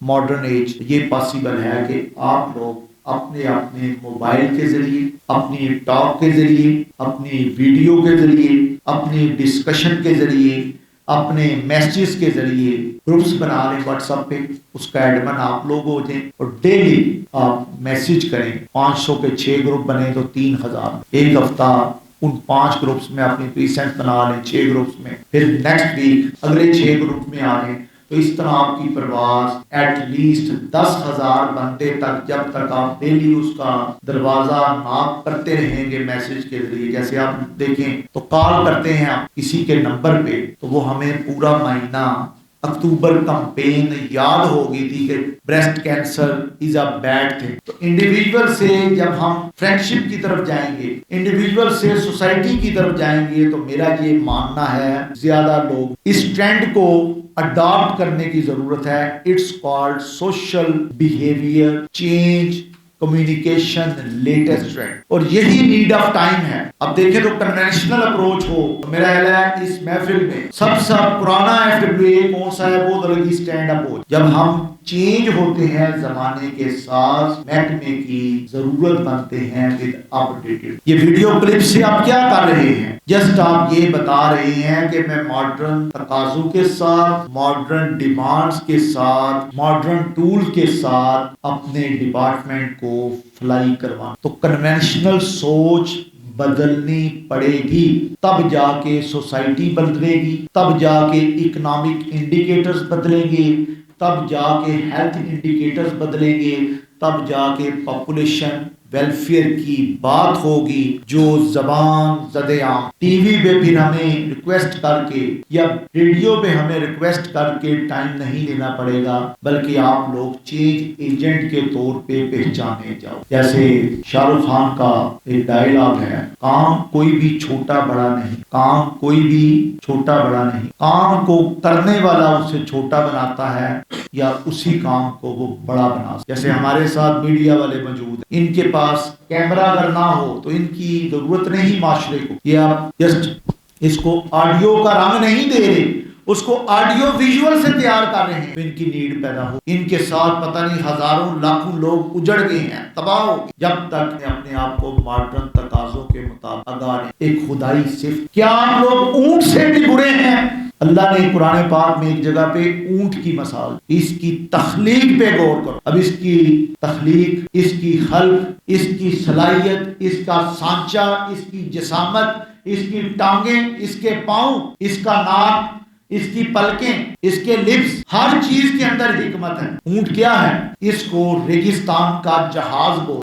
Modern age یہ possible ہے کہ آپ لوگ اپنے اپنے موبائل کے ذریعے، اپنی ٹاک کے ذریعے، اپنی ویڈیو کے ذریعے، اپنی ڈسکشن کے ذریعے، اپنے میسیجز کے ذریعے گروپس بنا لیں واٹس ایپ پہ، اس کا ایڈمن آپ لوگ ہو جائیں اور ڈیلی آپ میسیج کریں۔ 500 کے 6 گروپ بنے تو 3000، ایک ہفتہ ان 5 گروپس میں اپنی پریسنٹ بنا لیں، 6 گروپس میں، پھر نیکسٹ ویک اگلے 6 گروپ میں آ جائیں۔ تو اس طرح آپ کی پرواز ایٹ لیسٹ 10,000 بندے تک، جب تک آپ ڈیلی اس کا دروازہ ناک کرتے رہیں گے میسج کے ذریعے، جیسے آپ دیکھیں تو کال کرتے ہیں آپ کسی کے نمبر پہ تو وہ ہمیں پورا مہینہ اکتوبر کمپین یاد ہوگی تھی کہ breast cancer is a bad thing. تو انڈیویجول سے جب ہم فرینڈشپ کی طرف جائیں گے، انڈیویجول سے سوسائٹی کی طرف جائیں گے، تو میرا یہ ماننا ہے زیادہ لوگ اس ٹرینڈ کو اڈاپٹ کرنے کی ضرورت ہے۔ It's called social behaviour change communication latest trend, اور یہی نیڈ آف ٹائم ہے۔ اب دیکھیں تو کنونشنل اپروچ ہو، میرا خیال ہے اس محفل میں سب سے پرانا FWA کون سا ہے؟ وہ دلگی سٹینڈ اپ ہو۔ جب ہم چینج ہوتے ہیں زمانے کے ساتھ، محکمے کی ضرورت بنتے ہیں ود اپڈیٹڈ۔ یہ ویڈیو کلپ سے آپ کیا کر رہے ہیں؟ جسٹ آپ یہ بتا رہے ہیں کہ میں ماڈرن تقاضوں کے ساتھ، ماڈرن ڈیمانڈز کے ساتھ، ماڈرن ٹول کے ساتھ اپنے ڈپارٹمنٹ کو فلائی کروانا۔ تو کنونشنل سوچ بدلنی پڑے گی، تب جا کے سوسائٹی بدلے گی، تب جا کے اکنامک انڈیکیٹرز بدلیں گے، تب جا کے ہیلتھ انڈیکیٹرز بدلیں گے، تب جا کے پاپولیشن ویلفیئر کی بات ہوگی۔ جو زبان زد عام ٹی وی پہ پھر ہمیں ریکویسٹ کر کے یا ریڈیو پہ ہمیں ریکویسٹ کر کے ٹائم نہیں لینا پڑے گا، بلکہ آپ لوگ چینج ایجنٹ کے طور پہ پہچانے جاؤ۔ جیسے شاہ رخ خان کا ایک ڈائلاگ ہے، کام کوئی بھی چھوٹا بڑا نہیں، کام کوئی بھی چھوٹا بڑا نہیں، کام کو کرنے والا اسے چھوٹا بناتا ہے یا اسی کام کو وہ بڑا بنا۔ جیسے ہمارے ساتھ میڈیا والے موجود ہیں، ان کے پاس کیمرہ اگر نہ ہو تو ان کی ضرورت نہیں معاشرے کو، یہ آپ جسٹ اس کو آڈیو کا رنگ نہیں دے رہے، اس کو آڈیو ویژول سے تیار کر رہے ہیں، ان کی نیڈ پیدا ہو۔ ان کے ساتھ پتہ نہیں ہزاروں لاکھوں لوگ اجڑ گئے ہیں، تباہ ہو گئے، جب تک اپنے آپ کو ماڈرن تقاضوں کے مطابق اگاڑیں۔ ایک خدائی صفت، کیا آپ لوگ اونٹ سے بھی برے ہیں؟ اللہ نے قرآن پاک میں ایک جگہ پہ اونٹ کی مثال، اس کی تخلیق پہ غور کرو۔ اب اس کی تخلیق، اس کی خلق، اس کی صلاحیت، اس کا سانچہ، اس کی جسامت، اس کی ٹانگیں، اس کے پاؤں، اس کا ناک، اس کی پلکیں، اس کے لپس، ہر چیز کے اندر حکمت ہے۔ اونٹ کیا ہے؟ اس کو ریگستان کا جہاز بول